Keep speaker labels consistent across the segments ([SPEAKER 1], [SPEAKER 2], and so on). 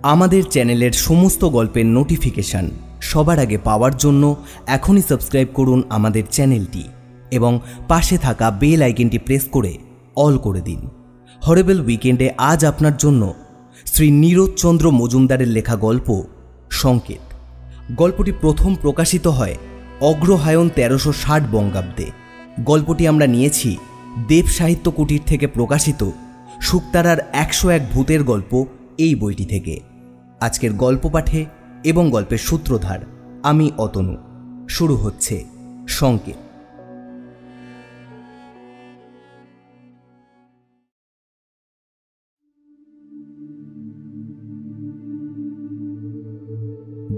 [SPEAKER 1] আমাদের চ্যানেলের সমস্ত গল্পের নোটিফিকেশান সবার আগে পাওয়ার জন্য এখনই সাবস্ক্রাইব করুন আমাদের চ্যানেলটি এবং পাশে থাকা বেল আইকনটি প্রেস করে অল করে দিন। হরেবল উইকেন্ডে আজ আপনার জন্য শ্রী নীরজচন্দ্র মজুমদারের লেখা গল্প সংকেত। গল্পটি প্রথম প্রকাশিত হয় অগ্রহায়ণ 1360 বঙ্গাব্দে। গল্পটি আমরা নিয়েছি দেব সাহিত্য কুটির থেকে প্রকাশিত শুকতারার 101 ভূতের গল্প এই বইটি থেকে। আজকের গল্প পাঠে এবং গল্পের সূত্রধার আমি অতনু। শুরু হচ্ছে সংকেত।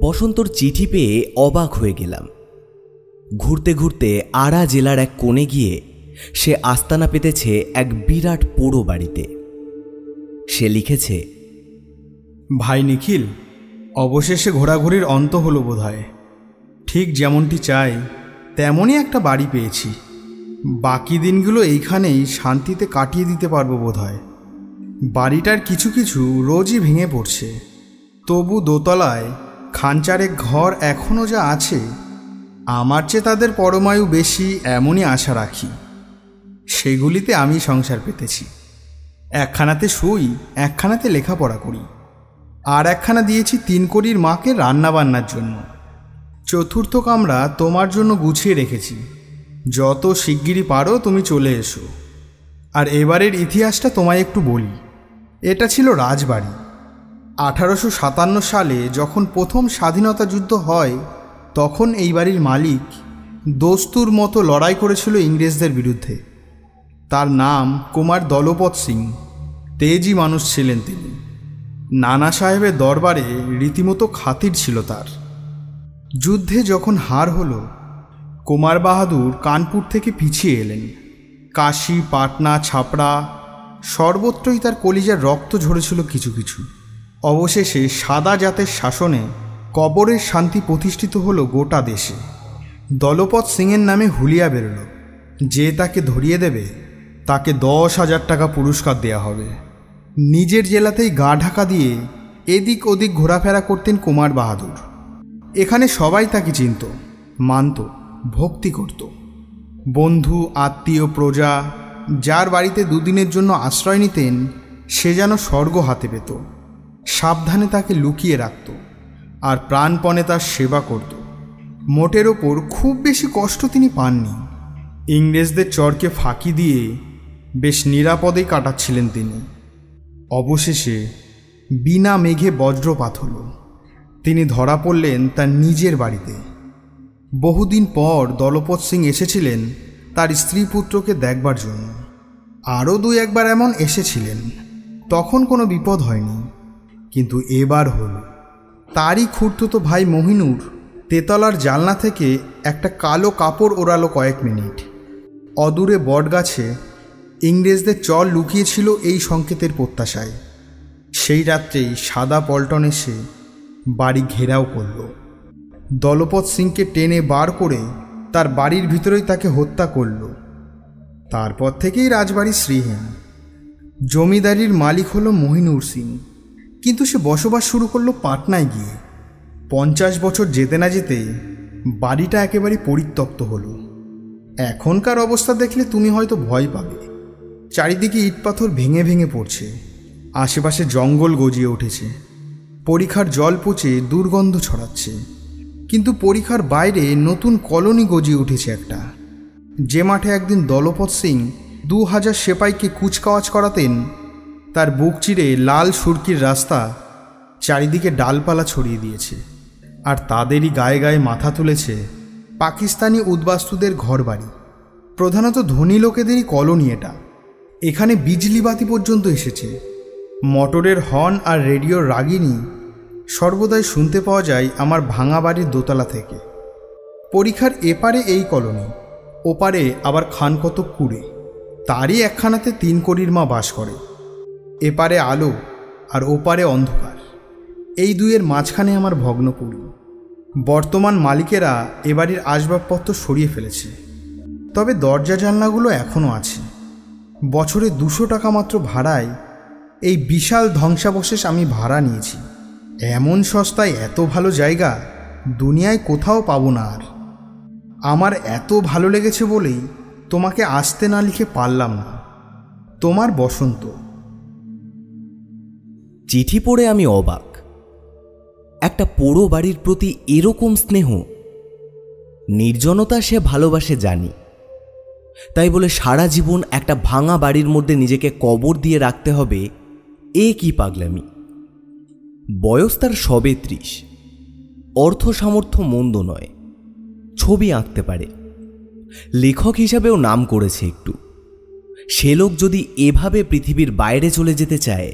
[SPEAKER 1] বসন্তর চিঠি পেয়ে অবাক হয়ে গেলাম। ঘুরতে ঘুরতে আড়া জেলার এক কোণে গিয়ে সে আস্তানা পেতেছে এক বিরাট পোড়ো বাড়িতে। সে লিখেছে,
[SPEAKER 2] ভাই নিখিল, অবশেষে ঘোরাঘুরির অন্ত হলো বোধহয়। ঠিক যেমনটি চাই তেমনই একটা বাড়ি পেয়েছি। বাকি দিনগুলো এইখানেই শান্তিতে কাটিয়ে দিতে পারবো বোধহয়। বাড়িটার কিছু কিছু রোজই ভেঙে পড়ছে, তবু দোতলায় খানচারেক ঘর এখনও যা আছে, আমার চেয়ে তাদের পরমায়ু বেশি এমনই আশা রাখি। সেগুলিতে আমি সংসার পেতেছি। একখানাতে শুই, একখানাতে লেখাপড়া করি, আর একখানা দিয়েছি 3 কড়ির মাকে রান্নাবান্নার জন্য। চতুর্থ কামরা তোমার জন্য গুছিয়ে রেখেছি। যত শিগগিরই পারো তুমি চলে এসো। আর এবারের ইতিহাসটা তোমায় একটু বলি। এটা ছিল রাজবাড়ি। 1857 সালে যখন প্রথম স্বাধীনতা যুদ্ধ হয়, তখন এই বাড়ির মালিক দস্তুর মতো লড়াই করেছিল ইংরেজদের বিরুদ্ধে। তার নাম কুমার দলপত সিং। তেজি মানুষ ছিলেন তিনি। নানা সাহেবের দরবারে রীতিমতো খাতির ছিল তার। যুদ্ধে যখন হার হলো, কুমার বাহাদুর কানপুর থেকে পিছিয়ে এলেন। কাশী, পাটনা, ছাপড়া সর্বত্রই তার কলিজার রক্ত ঝরেছিল কিছু কিছু। অবশেষে সাদা জাতের শাসনে কবরের শান্তি প্রতিষ্ঠিত হলো গোটা দেশে। দলপত সিংয়ের নামে হুলিয়া বেরোল, যে তাকে ধরিয়ে দেবে তাকে 10,000 টাকা পুরস্কার দেয়া হবে। নিজের জেলাতেই গা ঢাকা দিয়ে এদিক ওদিক ঘোরাফেরা করতেন কুমার বাহাদুর। এখানে সবাই তাকে চিনত, মানত, ভক্তি করত। বন্ধু, আত্মীয়, প্রজা যার বাড়িতে দুদিনের জন্য আশ্রয় নিতেন, সে যেন স্বর্গ হাতে পেত। সাবধানে তাকে লুকিয়ে রাখত আর প্রাণপণে তার সেবা করত। মোটের ওপর খুব বেশি কষ্ট তিনি পাননি। ইংরেজদের চরকে ফাঁকি দিয়ে বেশ নিরাপদেই কাটাচ্ছিলেন তিনি। অবশেষে বিনা মেঘে বজ্রপাত হল। তিনি ধরা পড়লেন তার নিজের বাড়িতে। বহুদিন পর দলপত সিং এসেছিলেন তার স্ত্রী পুত্রকে দেখবার জন্য। আরও 2-1বার এমন এসেছিলেন, তখন কোনো বিপদ হয়নি। কিন্তু এবার হল। তারই খুড়তুতো ভাই মহিনুর তেতলার জানলা থেকে একটা কালো কাপড় ওড়ালো কয়েক মিনিট। অদূরে বটগাছে ইংরেজদের চল লুকিয়েছিল এই সংকেতের প্রত্যাশায়। সেই রাত্রেই সাদা পল্টন এসে বাড়ি ঘেরাও করল। দলপত সিংকে টেনে বার করে তার বাড়ির ভিতরেই তাকে হত্যা করল। তারপর থেকেই রাজবাড়ি শ্রীহীন। জমিদারির মালিক হলো মহিনুর সিং, কিন্তু সে বসবাস শুরু করলো পাটনায় গিয়ে। 50 বছর যেতে না যেতে বাড়িটা একেবারে পরিত্যক্ত হলো। এখনকার অবস্থা দেখলে তুমি হয়তো ভয় পাবে। চারিদিকে ইটপাথর ভেঙে ভেঙে পড়ছে, আশেপাশে জঙ্গল গজিয়ে উঠেছে, পরিখার জল পচে দুর্গন্ধ ছড়াচ্ছে। কিন্তু পরিখার বাইরে নতুন কলোনি গজিয়ে উঠেছে একটা। যে মাঠে একদিন দলপত সিং 2000 সেপাইকে কুচকাওয়াজ করাতেন, তার বুক চিরে লাল সুরকির রাস্তা চারিদিকে ডালপালা ছড়িয়ে দিয়েছে। আর তাদেরই গায়ে গায়ে মাথা তুলেছে পাকিস্তানি উদ্বাস্তুদের ঘরবাড়ি। প্রধানত ধনী লোকেদেরই কলোনি এটা। এখানে বিজলি বাতি পর্যন্ত এসেছে। মোটরের হর্ন আর রেডিওর রাগিনী সর্বদাই শুনতে পাওয়া যায় আমার ভাঙা বাড়ির দোতলা থেকে। পরিখার এপারে এই কলোনি, ওপারে আবার খানকত কুড়ে। তারই একখানাতে 3 কড়ির মা বাস করে। এপারে আলো আর ওপারে অন্ধকার। এই দুইয়ের মাঝখানে আমার ভগ্নপুরী। বর্তমান মালিকেরা এ বাড়ির আসবাবপত্র সরিয়ে ফেলেছে, তবে দরজা জানলাগুলো এখনও আছে। বছরে 200 টাকা মাত্র ভাড়ায় এই বিশাল ধ্বংসাবশেষ আমি ভাড়া নিয়েছি। এমন সস্তায় এত ভালো জায়গা দুনিয়ায় কোথাও পাবো না। আর আমার এত ভালো লেগেছে বলেই তোমাকে আসতে না লিখে পারলাম না। তোমার বসন্ত।
[SPEAKER 1] চিঠি পড়ে আমি অবাক। একটা পোড়ো বাড়ির প্রতি এরকম স্নেহ। নির্জনতা সে ভালোবাসে জানি, তাই বলে সারা জীবন একটা ভাঙা বাড়ির মধ্যে নিজেকে কবর দিয়ে রাখতে হবে, এ কি পাগলামি। বয়স তার সবে 30, অর্থ সামর্থ্য মন্দ নয়, ছবি আঁকতে পারে, লেখক হিসাবেও নাম করেছে একটু। সে লোক যদি এভাবে পৃথিবীর বাইরে চলে যেতে চায়,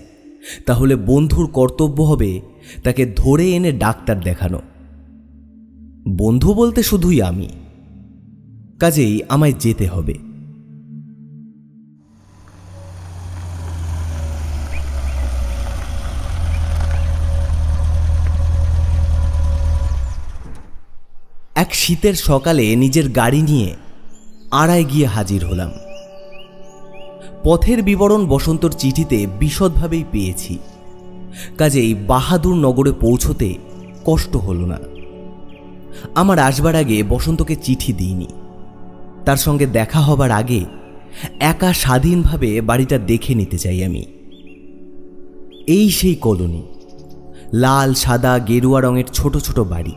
[SPEAKER 1] তাহলে বন্ধুর কর্তব্য হবে তাকে ধরে এনে ডাক্তার দেখানো। বন্ধু বলতে শুধুই আমি, কাজেই আমায় যেতে হবে। এক শীতের সকালে নিজের গাড়ি নিয়ে আড়ায় গিয়ে হাজির হলাম। পথের বিবরণ বসন্তর চিঠিতে বিশদভাবেই পেয়েছি, কাজেই বাহাদুর নগরে পৌঁছতে কষ্ট হলো না। আমার আসবার আগে বসন্তকে চিঠি দিইনি। তার সঙ্গে দেখা হবার আগে একা স্বাধীনভাবে বাড়িটা দেখে নিতে চাই আমি। এই সেই কলোনি, লাল সাদা গেরুয়া রঙের ছোট ছোট বাড়ি,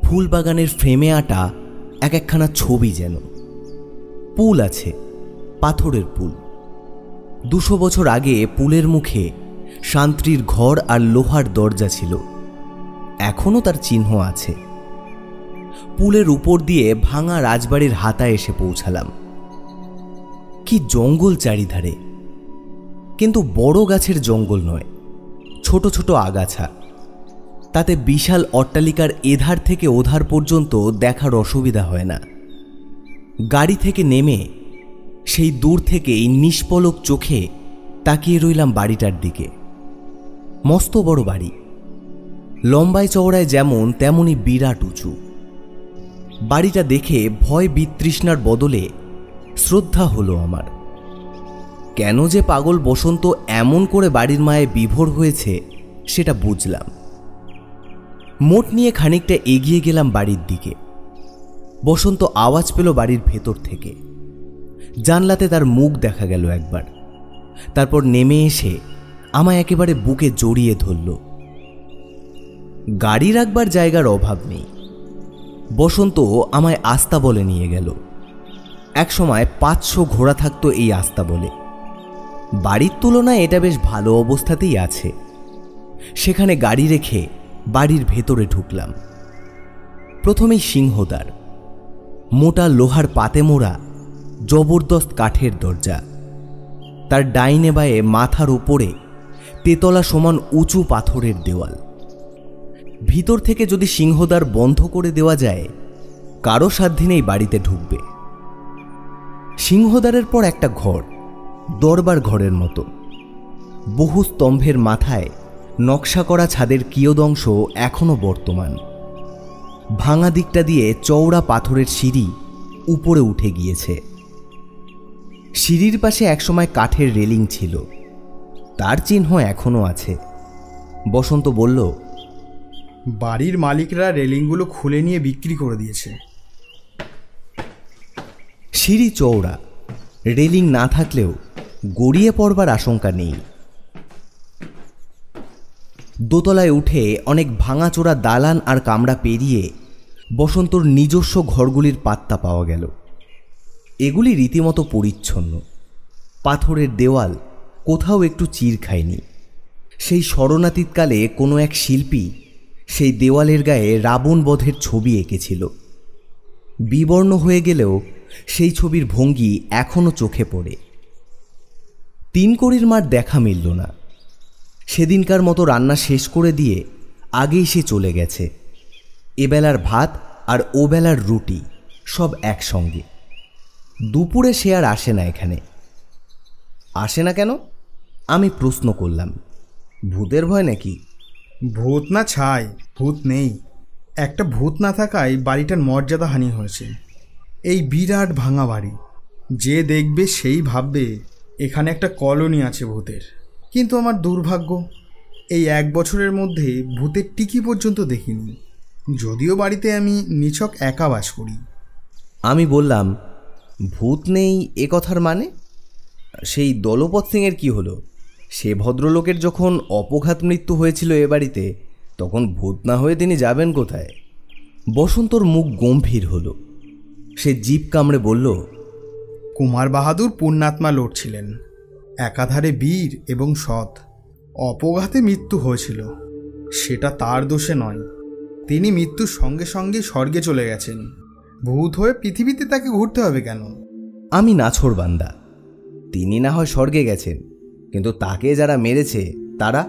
[SPEAKER 1] ফুলবাগানের ফ্রেমে আঁটা এক একখানা ছবি যেন। পুল আছে, পাথরের পুল। 200 বছর আগে পুলের মুখে শান্তির ঘর আর লোহার দরজা ছিল, এখনও তার চিহ্ন আছে। পুলের উপর দিয়ে ভাঙা রাজবাড়ির হাতায় এসে পৌঁছালাম। কি জঙ্গল চারিধারে, কিন্তু বড় গাছের জঙ্গল নয়, ছোট ছোট আগাছা। তাতে বিশাল অট্টালিকার এধার থেকে ওধার পর্যন্ত দেখার অসুবিধা হয় না। গাড়ি থেকে নেমে সেই দূর থেকেই নিষ্পলক চোখে তাকিয়ে রইলাম বাড়িটার দিকে। মস্ত বড় বাড়ি, লম্বায় চওড়ায় যেমন তেমনই বিরাট উঁচু। বাড়িটা দেখে ভয় বিতৃষ্ণার বদলে শ্রদ্ধা হলো আমার। কেন যে পাগল বসন্ত এমন করে বাড়ির মায়ে বিভোর হয়েছে সেটা বুঝলাম। মোট নিয়ে খানিকটা এগিয়ে গেলাম বাড়ির দিকে। বসন্ত আওয়াজ পেল বাড়ির ভেতর থেকে। জানলাতে তার মুখ দেখা গেল একবার, তারপর নেমে এসে আমায় একেবারে বুকে জড়িয়ে ধরল। গাড়ি রাখবার জায়গার অভাব নেই। বসন্ত আমায় আস্তাবলে নিয়ে গেল। একসময় 500 ঘোড়া থাকতো এই আস্তাবলে। বাড়ির তুলনায় এটা বেশ ভালো অবস্থাতেই আছে। সেখানে গাড়ি রেখে বাড়ির ভেতরে ঢুকলাম। প্রথমেই সিংহদ্বার, মোটা লোহার পাতে মোড়া জবরদস্ত কাঠের দরজা। তার ডাইনে বায়ে মাথার উপরে তেতলা সমান উঁচু পাথরের দেওয়াল। ভিতর থেকে যদি সিংহদ্বার বন্ধ করে দেওয়া যায়, কারো সাধ্য নেই বাড়িতে ঢুকবে। সিংহদ্বারের পর একটা ঘর, দরবার ঘরের মতো। বহু স্তম্ভের মাথায় নকশা করা ছাদের কিয়দংশ এখনো বর্তমান। ভাঙা দিকটা দিয়ে চওড়া পাথরের সিঁড়ি উপরে উঠে গিয়েছে। সিঁড়ির পাশে একসময় কাঠের রেলিং ছিল, তার চিহ্ন এখনো আছে। বসন্ত বলল,
[SPEAKER 2] বাড়ির মালিকরা রেলিংগুলো খুলে নিয়ে বিক্রি করে দিয়েছে।
[SPEAKER 1] সিঁড়ি চওড়া, রেলিং না থাকলেও গড়িয়ে পড়বার আশঙ্কা নেই। দোতলায় উঠে অনেক ভাঙাচোরা দালান আর কামরা পেরিয়ে বসন্তর নিজস্ব ঘরগুলির পাত্তা পাওয়া গেল। এগুলি রীতিমতো পরিচ্ছন্ন। পাথরের দেওয়াল কোথাও একটু চির খায়নি। সেই শরণাতীতকালে কোনো এক শিল্পী সেই দেওয়ালের গায়ে রাবণ বধের ছবি এঁকেছিল। বিবর্ণ হয়ে গেলেও সেই ছবির ভঙ্গি এখনো চোখে পড়ে। 3 কড়ির মার দেখা মিলল না। সেদিনকার মতো রান্না শেষ করে দিয়ে আগেই সে চলে গেছে। এবেলার ভাত আর ওবেলার রুটি সব একসঙ্গে। দুপুরে সে আর আসে না এখানে। আসে না কেন আমি প্রশ্ন করলাম। ভূতের ভয় নাকি?
[SPEAKER 2] ভূত না ছাই, ভূত নেই। একটা ভূত না থাকায় বাড়িটার মর্যাদা হানি হয়েছে। এই বিরাট ভাঙা বাড়ি, যে দেখবে সেই ভাববে এখানে একটা কলোনি আছে ভূতের। কিন্তু আমার দুর্ভাগ্য, এই 1 বছরের মধ্যে ভূতের টিকি পর্যন্ত দেখিনি, যদিও বাড়িতে আমি নিছক একা বাস করি।
[SPEAKER 1] আমি বললাম, ভূত নেই এ কথার মানে? সেই দলপত সিংয়ের কি হলো? সে ভদ্রলোকের যখন অপঘাত মৃত্যু হয়েছিল এ বাড়িতে, তখন ভূত না হয়ে তিনি যাবেন কোথায়? বসন্তর মুখ গম্ভীর হলো। সে জিভ কামড়ে বলল,
[SPEAKER 2] কুমার বাহাদুর পুণ্যাত্মা লড়ছিলেন, একাধারে বীর এবং সৎ। অপঘাতে মৃত্যু হয়েছিল, সেটা তার দোষে নয়। তিনি মৃত্যুর সঙ্গে সঙ্গে স্বর্গে চলে গেছেন। ভূত হয়ে পৃথিবীতে তাকে ঘুরতে হবে কেন?
[SPEAKER 1] আমি নাছোড়বান্দা। তিনি না হয় স্বর্গে গেছেন, কিন্তু তাকে যারা মেরেছে তারা,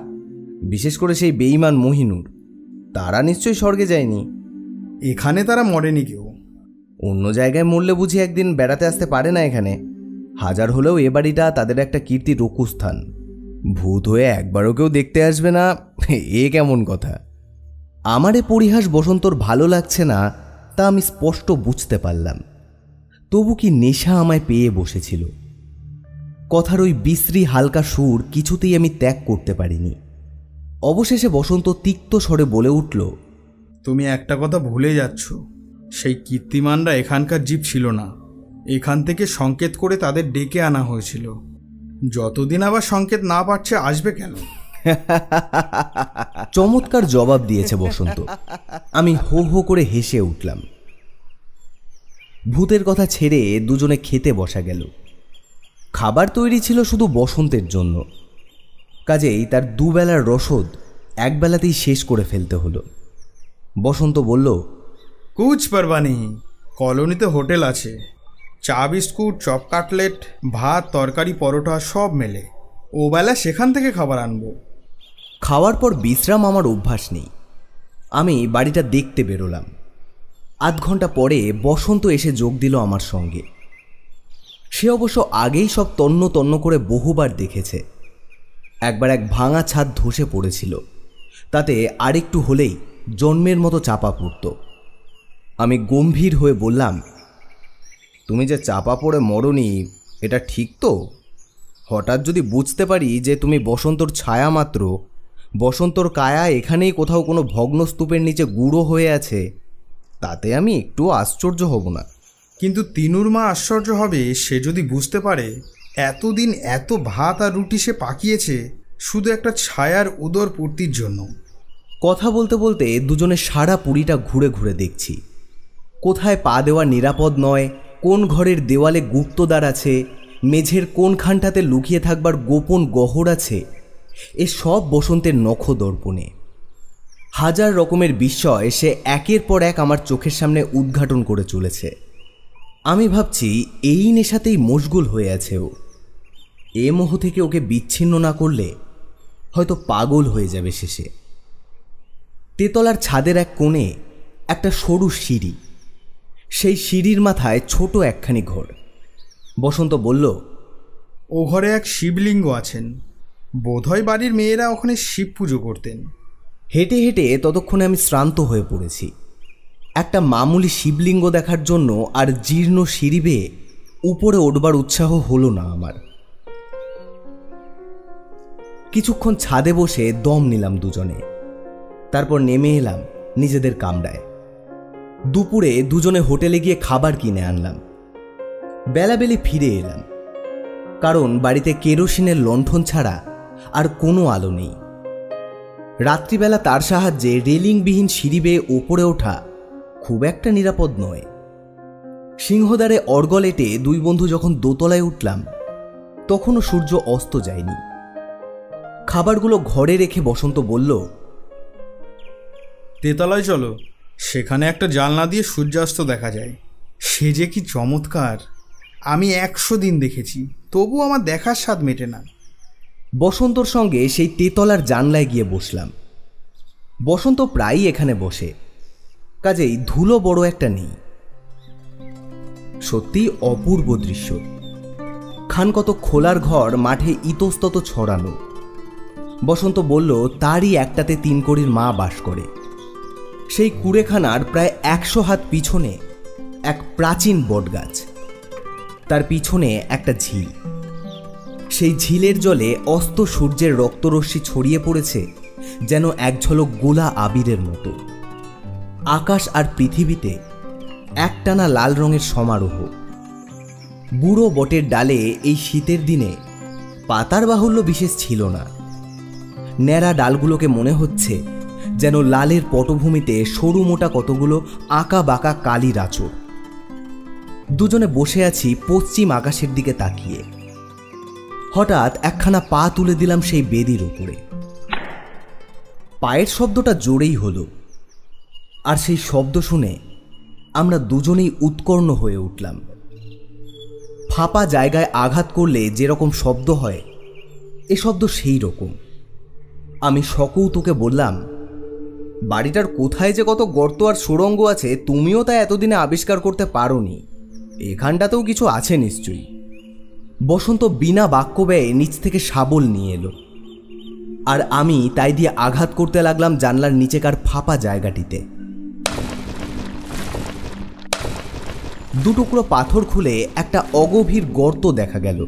[SPEAKER 1] বিশেষ করে সেই বেঈমান মহিনুর, তারা নিশ্চয়ই স্বর্গে যায়নি।
[SPEAKER 2] এখানে তারা মরেনি কেউ।
[SPEAKER 1] অন্য জায়গায় মরলে বুঝি একদিন বেড়াতে আসতে পারে না এখানে? হাজার হলেও এ বাড়িটা তাদের একটা কীর্তি রকুস্থান। ভূত হয়ে একবারও কেউ দেখতে আসবে না, এ কেমন কথা? আমার এ পরিহাস বসন্তর ভালো লাগছে না, তা আমি স্পষ্ট বুঝতে পারলাম। তবু কি নেশা আমায় পেয়ে বসেছিল। কথার ওই বিশ্রী হালকা সুর কিছুতেই আমি ত্যাগ করতে পারিনি। অবশেষে বসন্ত তিক্ত স্বরে বলে উঠল,
[SPEAKER 2] তুমি একটা কথা ভুলে যাচ্ছ। সেই কীর্তিমানরা এখানকার জীব ছিল না। এখান থেকে সংকেত করে তাদের ডেকে আনা হয়েছিল। যতদিন আবার সংকেত না পাচ্ছে, আসবে কেন?
[SPEAKER 1] চমৎকার জবাব দিয়েছে বসন্ত। আমি হো হো করে হেসে উঠলাম। ভূতের কথা ছেড়ে দুজনে খেতে বসা গেল। খাবার তৈরি ছিল শুধু বসন্তের জন্য, কাজেই তার দুবেলার রসদ একবেলাতেই শেষ করে ফেলতে হলো। বসন্ত বলল,
[SPEAKER 2] কুছ পারবানি, কলোনিতে হোটেল আছে। চা বিস্কুট, চপ কাটলেট, ভাত, তরকারি, পরোটা সব মেলে। ওবেলা সেখান থেকে খাবার আনবো।
[SPEAKER 1] খাওয়ার পর বিশ্রাম আমার অভ্যাস নেই। আমি বাড়িটা দেখতে বেরোলাম। আধ ঘন্টা পরে বসন্ত এসে যোগ দিল আমার সঙ্গে। সে অবশ্য আগেই সব তন্ন তন্ন করে বহুবার দেখেছে। একবার এক ভাঙা ছাদ ধসে পড়েছিল, তাতে আরেকটু হলেই জন্মের মতো চাপা পড়ত। আমি গম্ভীর হয়ে বললাম, তুমি যে চাপা পড়ে মরনি, এটা ঠিক তো? হঠাৎ যদি বুঝতে পারি যে তুমি বসন্তর ছায়া মাত্র, বসন্তর কায়া এখানেই কোথাও কোনো ভগ্ন স্তূপের নিচে গুঁড়ো হয়ে আছে, তাতে আমি একটু আশ্চর্য হব না।
[SPEAKER 2] কিন্তু তিনুর মা আশ্চর্য হবে সে যদি বুঝতে পারে এতদিন এত ভাত আর রুটি সে পাকিয়েছে শুধু একটা ছায়ার উদর পূর্তির জন্য।
[SPEAKER 1] কথা বলতে বলতে দুজনে সারা পুরীটা ঘুরে ঘুরে দেখছি। কোথায় পা দেওয়া নিরাপদ নয়, কোন ঘরের দেওয়ালে গুপ্তদ্বার আছে, মেঝের কোনখানটাতে লুকিয়ে থাকবার গোপন গহর আছে, এ সব বসন্তের নখদর্পণে। হাজার রকমের বিস্ময় সে একের পর এক আমার চোখের সামনে উদ্ঘাটন করে চলেছে। আমি ভাবছি এই নেশাতেই মশগুল হয়ে আছে ও। এ মোহ থেকে ওকে বিচ্ছিন্ন না করলে হয়তো পাগল হয়ে যাবে শেষে। তেতলার ছাদের এক কোণে একটা সরু সিঁড়ি, সেই সিঁড়ির মাথায় ছোট একখানি ঘর। বসন্ত বলল,
[SPEAKER 2] ও ঘরে এক শিবলিঙ্গ আছেন। বোধহয় বাড়ির মেয়েরা ওখানে শিব পুজো করতেন।
[SPEAKER 1] হেঁটে হেঁটে ততক্ষণে আমি শ্রান্ত হয়ে পড়েছি। একটা মামুলি শিবলিঙ্গ দেখার জন্য আর জীর্ণ সিঁড়ি বেয়ে উপরে উঠবার উৎসাহ হলো না আমার। কিছুক্ষণ ছাদে বসে দম নিলাম দুজনে, তারপর নেমে এলাম নিজেদের কামরায়। দুপুরে দুজনে হোটেলে গিয়ে খাবার কিনে আনলাম। বেলাবেলি ফিরে এলাম, কারণ বাড়িতে কেরোসিনের লণ্ঠন ছাড়া আর কোনো আলো নেই। রাত্রিবেলা তার সাহায্যে রেলিংবিহীন সিঁড়ি বেয়ে ওপরে ওঠা খুব একটা নিরাপদ নয়। সিংহদ্বারে অর্গলেটে দুই বন্ধু যখন দোতলায় উঠলাম, তখনও সূর্য অস্ত যায়নি। খাবারগুলো ঘরে রেখে বসন্ত বলল,
[SPEAKER 2] তেতলায় চলো, সেখানে একটা জানলা দিয়ে সূর্যাস্ত দেখা যায়। সে যে কি চমৎকার! আমি 100 দিন দেখেছি, তবু আমার দেখার স্বাদ মেটে না।
[SPEAKER 1] বসন্তর সঙ্গে সেই তেতলার জানলায় গিয়ে বসলাম। বসন্ত প্রায়ই এখানে বসে, কাজেই ধুলো বড় একটা নেই। সত্যি অপূর্ব দৃশ্য। খানকত খোলার ঘর মাঠে ইতস্তত ছড়ানো। বসন্ত বলল তারই একটাতে 3 কড়ির মা বাস করে। সেই কুড়েখানার প্রায় 100 হাত পিছনে এক প্রাচীন বটগাছ, তার পিছনে একটা ঝিল। সেই ঝিলের জলে অস্ত সূর্যের রক্তরশ্মি ছড়িয়ে পড়েছে যেন এক ঝলক গোলা আবিরের মতো। আকাশ আর পৃথিবীতে একটানা লাল রঙের সমারোহ। বুড়ো বটের ডালে এই শীতের দিনে পাতার বাহুল্য বিশেষ ছিল না। ন্যাড়া ডালগুলোকে মনে হচ্ছে যেন লালের পটভূমিতে সরু মোটা কতগুলো আঁকা বাঁকা কালির আঁচড়। দুজনে বসে আছি পশ্চিম আকাশের দিকে তাকিয়ে। হঠাৎ একখানা পা তুলে দিলাম সেই বেদির উপরে। পায়ের শব্দটা জোরেই হলো, আর সেই শব্দ শুনে আমরা দুজনেই উৎকর্ণ হয়ে উঠলাম। ফাঁপা জায়গায় আঘাত করলে যেরকম শব্দ হয়, এ শব্দ সেই রকম। আমি সকৌতুকে বললাম, বাড়িটার কোথায় যে কত গর্ত আর সুড়ঙ্গ আছে তুমিও তা এতদিনে আবিষ্কার করতে পারোনি। এখানটাতেও কিছু আছে নিশ্চয়ই। বসন্ত বিনা বাক্য ব্যয়ে নিচ থেকে শাবল নিয়ে এলো, আর আমি তাই দিয়ে আঘাত করতে লাগলাম জানলার নিচেকার ফাঁপা জায়গাটিতে। দুটুকরো পাথর খুলে একটা অগভীর গর্ত দেখা গেল।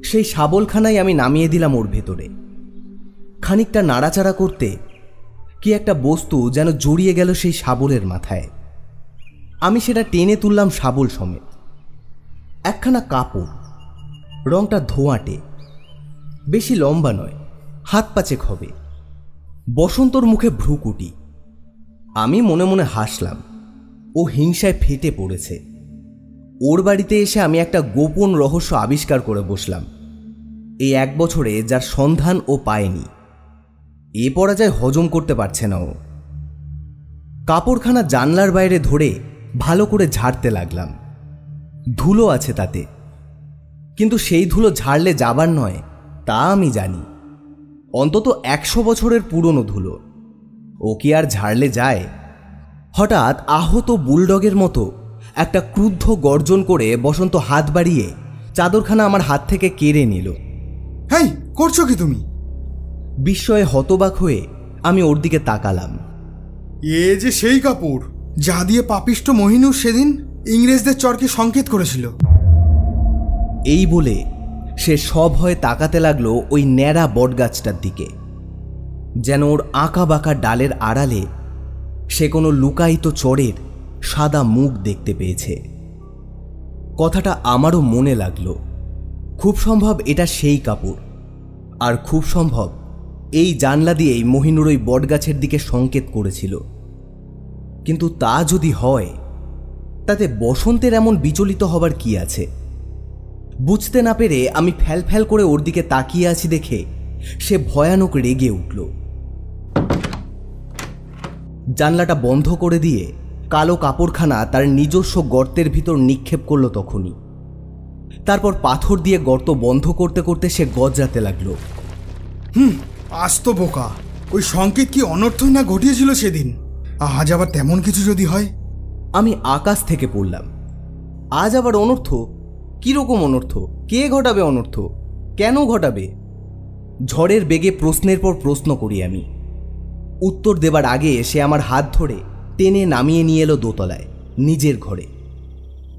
[SPEAKER 1] সেই শাবলখানাই আমি নামিয়ে দিলাম ওর ভেতরে। খানিকটা নাড়াচাড়া করতে কি একটা বস্তু যেন জড়িয়ে গেল সেই শাবলের মাথায়। আমি সেটা টেনে তুললাম শাবল সমেত। একখানা কাপড়, রংটা ধোঁয়াটে, বেশি লম্বা নয়, হাত পাচেক হবে। বসন্তর মুখে ভ্রুকুটি। আমি মনে মনে হাসলাম। ও হিংসায় ফেটে পড়েছে। ওর বাড়িতে এসে আমি একটা গোপন রহস্য আবিষ্কার করে বসলাম। এই 1 বছরে যার সন্ধান ও পায়নি। এ পরাজয় হজম করতে পারছে না ও। কাপড়খানা জানলার বাইরে ধরে ভালো করে ঝাড়তে লাগলাম। ধুলো আছে তাতে, কিন্তু সেই ধুলো ঝাড়লে যাবার নয় তা আমি জানি। অন্তত 100 বছরের পুরনো ধুলো। ও কি আর ঝাড়লে যায়? হঠাৎ আহত বুলডগের মতো একটা ক্রুদ্ধ গর্জন করে বসন্ত হাত বাড়িয়ে চাদরখানা আমার হাত থেকে কেড়ে নিল।
[SPEAKER 2] হেই, করছো কি তুমি?
[SPEAKER 1] বিস্ময়ে হতবাক হয়ে আমি ওর দিকে তাকালাম।
[SPEAKER 2] এ যে সেই কাপড় যা দিয়ে পাপিষ্ট মহিনুর সেদিন ইংরেজদের চরকে সংকেত করেছিল।
[SPEAKER 1] এই বলে সে সভয়ে তাকাতে লাগলো ওই ন্যাড়া বটগাছটার দিকে, যেন ওর আঁকা বাঁকা ডালের আড়ালে সে কোনো লুকায়িত চোরের সাদা মুখ দেখতে পেয়েছে। কথাটা আমারও মনে লাগলো। খুব সম্ভব এটা সেই কাপড়, আর খুব সম্ভব এই জানলা দিয়েই মহিনুর ওই বটগাছের দিকে সংকেত করেছিল। কিন্তু তা যদি হয়, তাতে বসন্তের এমন বিচলিত হবার কি আছে? বুঝতে না পেরে আমি ফ্যাল ফ্যাল করে ওর দিকে তাকিয়ে আছি দেখে সে ভয়ানক রেগে উঠল। জানলাটা বন্ধ করে দিয়ে কালো কাপড়খানা তার নিজস্ব গর্তের ভিতর নিক্ষেপ করল তখনই। তারপর পাথর দিয়ে গর্ত বন্ধ করতে করতে সে গজরাতে লাগলো।
[SPEAKER 2] আস্ত বোকা! ওই সংকেত কি অনর্থই না ঘটিয়েছিল সেদিন? আজ আবার তেমন কিছু যদি হয়?
[SPEAKER 1] আমি আকাশ থেকে পড়লাম। আজ আবার অনর্থ? কিরকম অনর্থ? কে ঘটাবে অনর্থ? কেন ঘটাবে? ঝড়ের বেগে প্রশ্নের পর প্রশ্ন করি আমি। উত্তর দেবার আগে সে আমার হাত ধরে টেনে নামিয়ে নিয়ে এলো দোতলায়, নিজের ঘরে।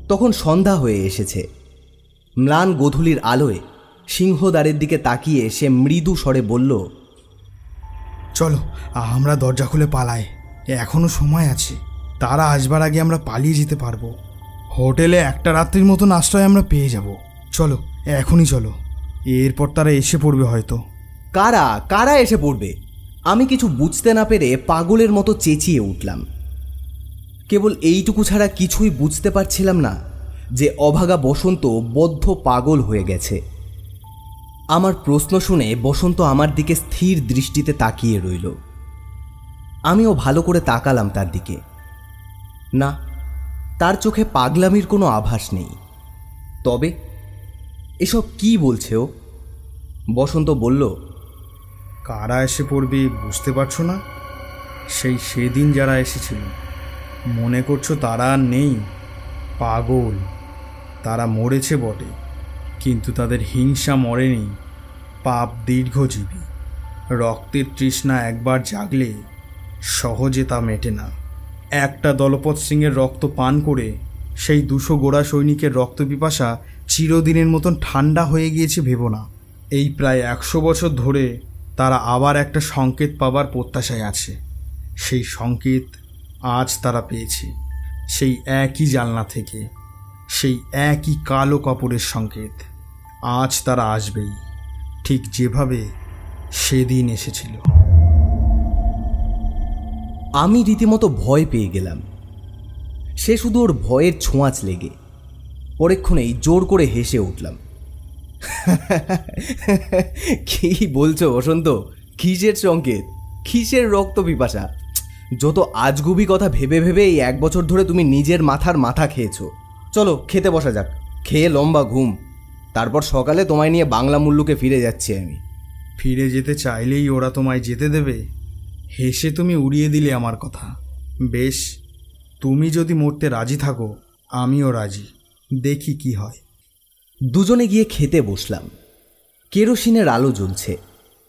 [SPEAKER 1] তখন সন্ধ্যা হয়ে এসেছে। ম্লান গোধূলির আলোয় সিংহদ্বারের দিকে তাকিয়ে সে মৃদু স্বরে বলল,
[SPEAKER 2] চলো আমরা দরজা খুলে পালাই, এখনো সময় আছে। তারা আসবার আগে আমরা পালিয়ে যেতে পারবো। হোটেলে একটা রাত্রির মতন আশ্রয় আমরা পেয়ে যাব। চলো, এখনই চলো, এরপর তারা এসে পড়বে হয়তো।
[SPEAKER 1] কারা কারা এসে পড়বে? আমি কিছু বুঝতে না পেরে পাগলের মতো চেঁচিয়ে উঠলাম। কেবল এইটুকু ছাড়া কিছুই বুঝতে পারছিলাম না যে অভাগা বসন্ত বদ্ধ পাগল হয়ে গেছে। আমার প্রশ্ন শুনে বসন্ত আমার দিকে স্থির দৃষ্টিতে তাকিয়ে রইল। আমিও ভালো করে তাকালাম তার দিকে। না, তার চোখে পাগলামির কোনো আভাস নেই। তবে এসব কি বলছে ও? বসন্ত বলল,
[SPEAKER 2] কারা এসে পড়বে বুঝতে পারছো না? সেদিন যারা এসেছিল, মনে করছো তারা আর নেই? পাগল! তারা মরেছে বটে, কিন্তু তাদের হিংসা মরেনি। পাপ দীর্ঘজীবী। রক্তের তৃষ্ণা একবার জাগলে সহজে তা মেটে না। একটা দলপত সিংয়ের রক্ত পান করে সেই 200 গোড়া সৈনিকের রক্ত পিপাসা চিরদিনের মতন ঠান্ডা হয়ে গিয়েছে ভেবো না। এই প্রায় 100 বছর ধরে তারা আবার একটা সংকেত পাবার প্রত্যাশায় আছে। সেই সংকেত আজ তারা পেয়েছে, সেই একই জানলা থেকে, সেই একই কালো কাপড়ের সংকেত। আজ তারা আসবেই, ঠিক যেভাবে সেদিন এসেছিল।
[SPEAKER 1] আমি রীতিমতো ভয় পেয়ে গেলাম। সে শুধু ওর ভয়ের ছোঁয়াচ লেগে। পরেক্ষণেই জোর করে হেসে উঠলাম। কি বলছো বসন্ত? কিসের সংকেত? কিসের রক্ত পিপাসা? যত আজগুবি কথা ভেবে ভেবে এই 1 বছর ধরে তুমি নিজের মাথার মাথা খেয়েছো। চলো খেতে বসা যাক, খেয়ে লম্বা ঘুম, তারপর সকালে তোমায় নিয়ে বাংলা মুল্লুকে ফিরে যাচ্ছি আমি।
[SPEAKER 2] ফিরে যেতে চাইলেই ওরা তোমায় যেতে দেবে? হেসে তুমি উড়িয়ে দিলে আমার কথা। বেশ, তুমি যদি মরতে রাজি থাকো আমিও রাজি, দেখি কি হয়।
[SPEAKER 1] দুজনে গিয়ে খেতে বসলাম। কেরোসিনের আলো জ্বলছে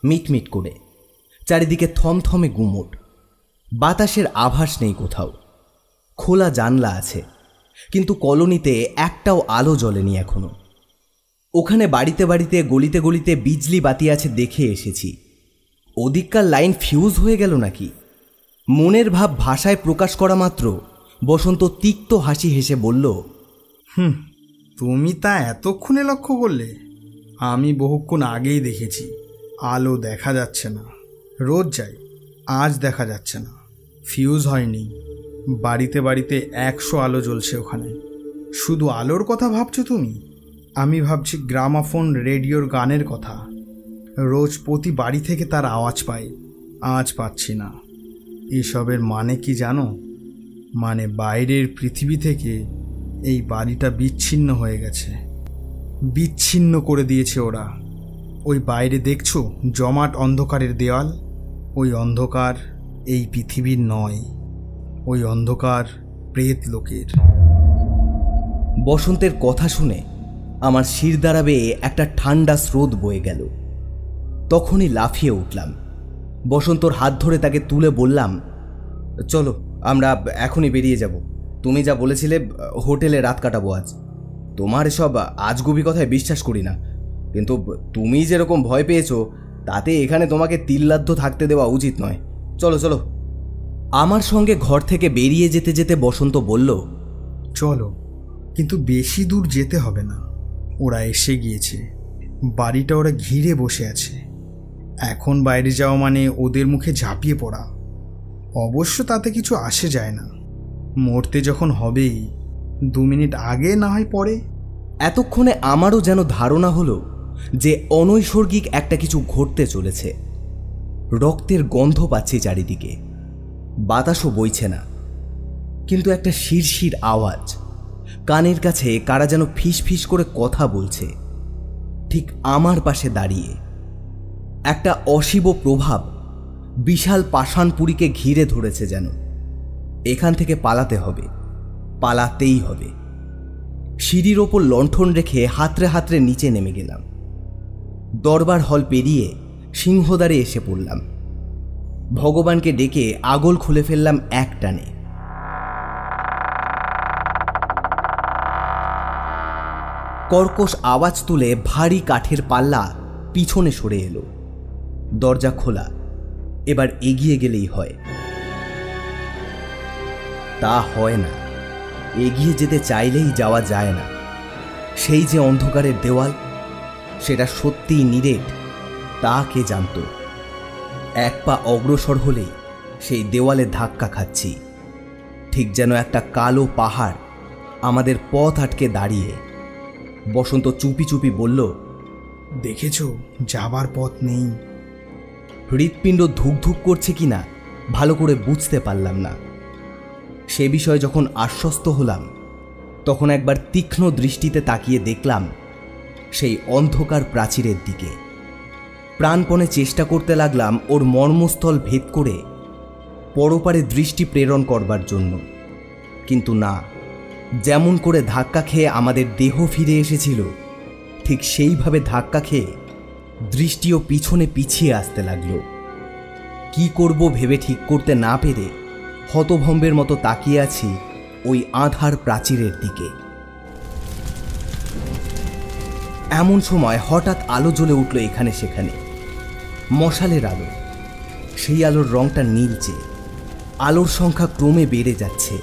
[SPEAKER 1] মিটমিট করে, চারিদিকে থমথমে গুমট, বাতাসের আভাস নেই কোথাও। খোলা জানলা আছে, কিন্তু কলোনিতে একটাও আলো জ্বলেনি এখনো। ওখানে বাড়িতে বাড়িতে গলিতে গলিতে বিজলি বাতি আছে দেখে এসেছি। ওদিককার লাইন ফিউজ হয়ে গেল নাকি? মনের ভাব ভাষায় প্রকাশ করা মাত্র বসন্ত তিক্ত হাসি হেসে বলল,
[SPEAKER 2] তুমি তা এতক্ষণে লক্ষ্য করলে? আমি বহুক্ষণ আগেই দেখেছি। আলো দেখা যাচ্ছে না, রোজ যাই, আজ দেখা যাচ্ছে না। ফিউজ হয়নি, বাড়িতে বাড়িতে 100 আলো জ্বলছে ওখানে। শুধু আলোর কথা ভাবছো তুমি? আমি ভাবছি গ্রামাফোন রেডিওর গানের কথা। রোজ প্রতি বাড়ি থেকে তার আওয়াজ পাই, আজ পাচ্ছি না। এসবের মানে কি জানো? মানে বাইরের পৃথিবী থেকে এই বাড়িটা বিচ্ছিন্ন হয়ে গেছে, বিচ্ছিন্ন করে দিয়েছে ওরা। ওই বাইরে দেখছো জমাট অন্ধকারের দেওয়াল? ওই অন্ধকার এই পৃথিবীর নয়, ওই অন্ধকার প্রেত লোকের।
[SPEAKER 1] বসন্তের কথা শুনে আমার শিরদাঁড়া বেয়ে একটা ঠান্ডা স্রোত বয়ে গেল। তখনই লাফিয়ে উঠলাম। বসন্তর হাত ধরে তাকে তুলে বললাম, চলো আমরা এখনই বেরিয়ে যাব। তুমি যা বলেছিলে হোটেলে রাত কাটাবো আজ। তোমার এসব আজগুবি কথায় বিশ্বাস করি না, কিন্তু তুমি যেরকম ভয় পেয়েছো তাতে এখানে তোমাকে তিল্লাদ্ধ থাকতে দেওয়া উচিত নয়। চলো চলো। আমার সঙ্গে ঘর থেকে বেরিয়ে যেতে যেতে বসন্ত বলল,
[SPEAKER 2] চলো, কিন্তু বেশি দূর যেতে হবে না। ওরা এসে গিয়েছে, বাড়িটা ওরা ঘিরে বসে আছে। এখন বাইরে যাওয়া মানে ওদের মুখে ঝাঁপিয়ে পড়া। অবশ্য তাতে কিছু আসে যায় না, মরতে যখন হবেই 2 মিনিট আগে না হয় পরে।
[SPEAKER 1] এতক্ষণে আমারও যেন ধারণা হলো যে অনৈসর্গিক একটা কিছু ঘটতে চলেছে। রক্তের গন্ধ পাচ্ছি চারিদিকে, বাতাসও বইছে না, কিন্তু একটা শিরশির আওয়াজ, কানের কাছে কারা যেন ফিস ফিস করে কথা বলছে ঠিক আমার পাশে দাঁড়িয়ে। একটা অশিব প্রভাব বিশাল পাষাণপুরীকে ঘিরে ধরেছে যেন। এখান থেকে পালাতে হবে, পালাতেই হবে। সিঁড়ির ওপর লণ্ঠন রেখে হাতড়ে হাতড়ে নিচে নেমে গেলাম। দরবার হল পেরিয়ে সিংহদ্বারে এসে পড়লাম। ভগবানকে ডেকে আগল খুলে ফেললাম এক টানে। কর্কশ আওয়াজ তুলে ভারী কাঠের পাল্লা পিছনে সরে এলো। দরজা খোলা, এবার এগিয়ে গেলেই হয়। তা হয় না, এগিয়ে যেতে চাইলেই যাওয়া যায় না। সেই যে অন্ধকারের দেওয়াল, সেটা সত্যিই নিরেট তা কে জানত। 1 পা অগ্রসর হলেই সেই দেওয়ালে ধাক্কা খাচ্ছি, ঠিক যেন একটা কালো পাহাড় আমাদের পথ আটকে দাঁড়িয়ে। বসন্ত চুপি চুপি বলল,
[SPEAKER 2] দেখেছ, যাবার পথ নেই।
[SPEAKER 1] হৃৎপিণ্ড ধুকধুক করছে কিনা ভালো করে বুঝতে পারলাম না। সে বিষয়ে যখন আশ্বস্ত হলাম, তখন একবার তীক্ষ্ণ দৃষ্টিতে তাকিয়ে দেখলাম সেই অন্ধকার প্রাচীরের দিকে। প্রাণপণে চেষ্টা করতে লাগলাম ওর মর্মস্থল ভেদ করে পরপারে দৃষ্টি প্রেরণ করবার জন্য, কিন্তু না। যেমন করে ধাক্কা খেয়ে আমাদের দেহ ফিরে এসেছিল, ঠিক সেইভাবে ধাক্কা খেয়ে দৃষ্টিও পিছনে পিছিয়ে আসতে লাগলো। কি করব ভেবে ঠিক করতে না পেরে হতভম্বের মতো তাকিয়ে আছি ওই আঁধার প্রাচীরের দিকে। এমন সময় হঠাৎ আলো জ্বলে উঠল এখানে সেখানে। মশালের আলো। সেই আলোর রংটা নীলচে। আলোর সংখ্যা ক্রমে বেড়ে যাচ্ছে।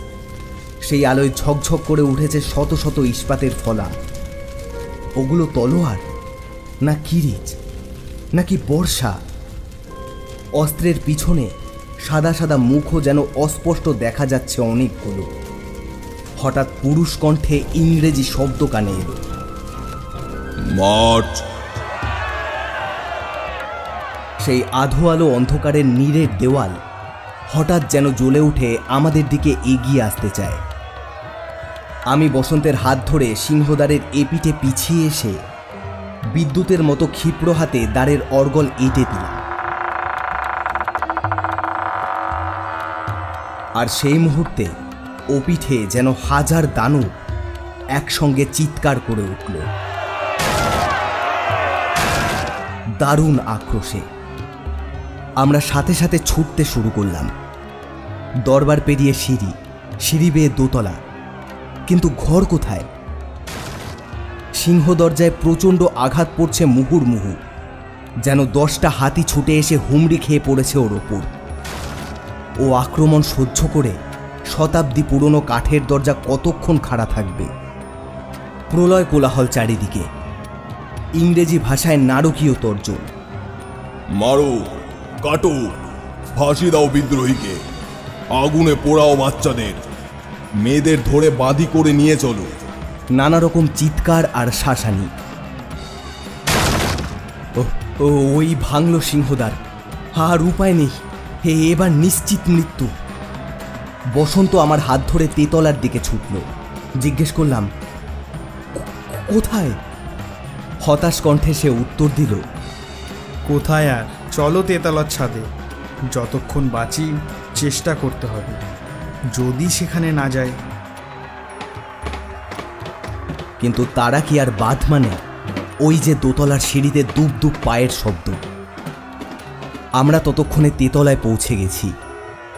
[SPEAKER 1] সেই আলোয় ঝকঝক করে উঠেছে শত শত ইস্পাতের ফলা। ওগুলো তলোয়ার, না কিরিচ, নাকি বর্ষা? অস্ত্রের পিছনে সাদা সাদা মুখও যেন অস্পষ্ট দেখা যাচ্ছে অনেকগুলো। হঠাৎ পুরুষ কণ্ঠে ইংরেজি শব্দ কানে এলো,
[SPEAKER 3] মার্চ।
[SPEAKER 1] সেই আধো আলো অন্ধকারের নীরের দেওয়াল হঠাৎ যেন জ্বলে উঠে আমাদের দিকে এগিয়ে আসতে চায়। আমি বসন্তের হাত ধরে সিংহদ্বারের এপিঠে পিছিয়ে এসে বিদ্যুতের মতো ক্ষিপ্র হাতে দ্বারের অর্গল এঁটে দিলাম। আর সেই মুহূর্তে ওপিঠে যেন হাজার দানব একসঙ্গে চিৎকার করে উঠল, দারুণ আক্রোশে। আমরা সাথে সাথে ছুটতে শুরু করলাম। দরবার পেরিয়ে সিঁড়ি, সিঁড়ি বেয়ে দোতলা, কিন্তু ঘর কোথায়? সিংহ দরজায় প্রচণ্ড আঘাত পড়ছে মুহুর্মুহু, যেন 10টা হাতি ছুটে এসে হুমড়ি খেয়ে পড়েছে ওর ওপর। ও আক্রমণ সহ্য করে শতাব্দী পুরনো কাঠের দরজা কতক্ষণ খাড়া থাকবে? প্রলয় কোলাহল চারিদিকে, ইংরেজি ভাষায় নারকীয় তর্জন।
[SPEAKER 3] মারো, কাটো, ফাঁসি দাও বিদ্রোহীকে, আগুনে পোড়াও বাচ্চাদের, মেয়েদের ধরে বাঁধি করে নিয়ে চলো।
[SPEAKER 1] নানা রকম চিৎকার আর শাসানি। ওই ভাঙল সিংহদ্বার। আর উপায় নেই, এবার নিশ্চিত মৃত্যু। বসন্ত আমার হাত ধরে তেতলার দিকে ছুটল। জিজ্ঞেস করলাম, কোথায়? হতাশ কণ্ঠে সে উত্তর দিল,
[SPEAKER 2] কোথায় আর, চলো তেতলার ছাদে। যতক্ষণ বাঁচি চেষ্টা করতে হবে, যদি সেখানে না যায়।
[SPEAKER 1] কিন্তু তারা কি আর বাদ মানে? ওই যে দোতলার সিঁড়িতে দুপ দুপ পায়ের শব্দ। আমরা ততক্ষণে তেতলায় পৌঁছে গেছি,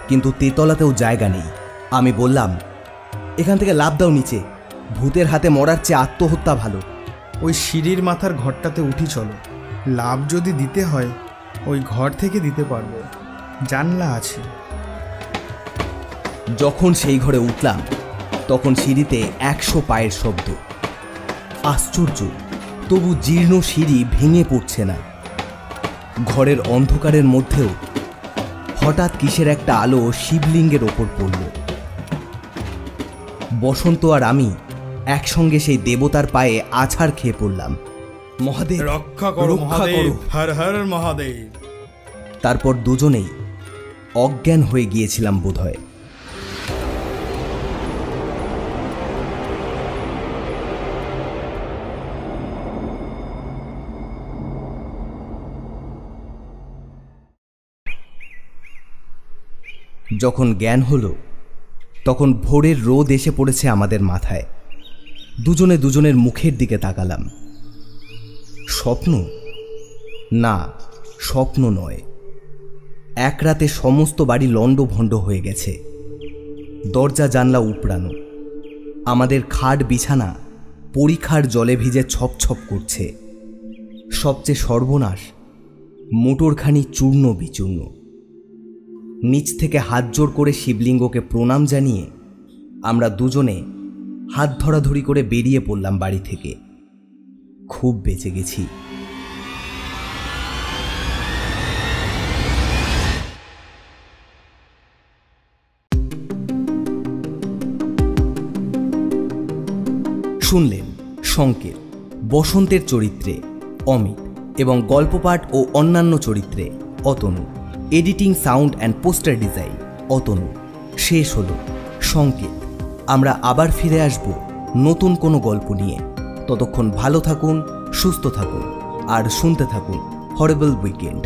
[SPEAKER 1] কিন্তু তেতলাতেও জায়গা নেই। আমি বললাম, এখান থেকে লাফ দাও নিচে, ভূতের হাতে মরার চেয়ে আত্মহত্যা ভালো।
[SPEAKER 2] ওই সিঁড়ির মাথার ঘরটাতে উঠি চলো। লাভ যদি দিতে হয় ওই ঘর থেকে দিতে পারবো, জানলা আছে।
[SPEAKER 1] যখন সেই ঘরে উঠলাম তখন সিঁড়িতে 100 পায়ের শব্দ। আশ্চর্য, তবু জীর্ণ সিঁড়ি ভেঙে পড়ছে না। ঘরের অন্ধকারের মধ্যেও হঠাৎ কিসের একটা আলো শিবলিঙ্গের ওপর পড়ল। বসন্ত আর আমি একসঙ্গে সেই দেবতার পায়ে আছাড় খেয়ে পড়লাম। মহাদেব,
[SPEAKER 2] রক্ষা করো,
[SPEAKER 1] রক্ষা করো।
[SPEAKER 2] হর হর মহাদেব।
[SPEAKER 1] তারপর দুজনেই অজ্ঞান হয়ে গিয়েছিলাম বোধহয়। যখন জ্ঞান হলো তখন ভোরের রোদ এসে পড়েছে আমাদের মাথায়। দুজনে দুজনের মুখের দিকে তাকালাম। স্বপ্ন? না, স্বপ্ন নয়। এক রাতে সমস্ত বাড়ি লণ্ডভণ্ড হয়ে গেছে। দরজা জানলা উপড়ানো। আমাদের খাট বিছানা পরিখার জলে ভিজে ছপছপ করছে। সবচেয়ে সর্বনাশ, মোটরখানি চূর্ণ বিচূর্ণ। নিচ থেকে হাত জোড় করে শিবলিঙ্গকে প্রণাম জানিয়ে আমরা দুজনে হাত ধরাধরি করে বেরিয়ে পড়লাম বাড়ি থেকে। খুব বেঁচে গেছি। শুনলেন সংকেত, বসন্তের চরিত্রে অমিত এবং গল্পপাঠ ও অন্যান্য চরিত্রে Atanu. Editing, sound and poster design Atanu. শেষ হলো সংকেত। আমরা আবার ফিরে আসব নতুন কোনো গল্প নিয়ে। ততক্ষণ ভালো থাকুন, সুস্থ থাকুন আর শুনতে থাকুন হরেবল উইকেন্ড।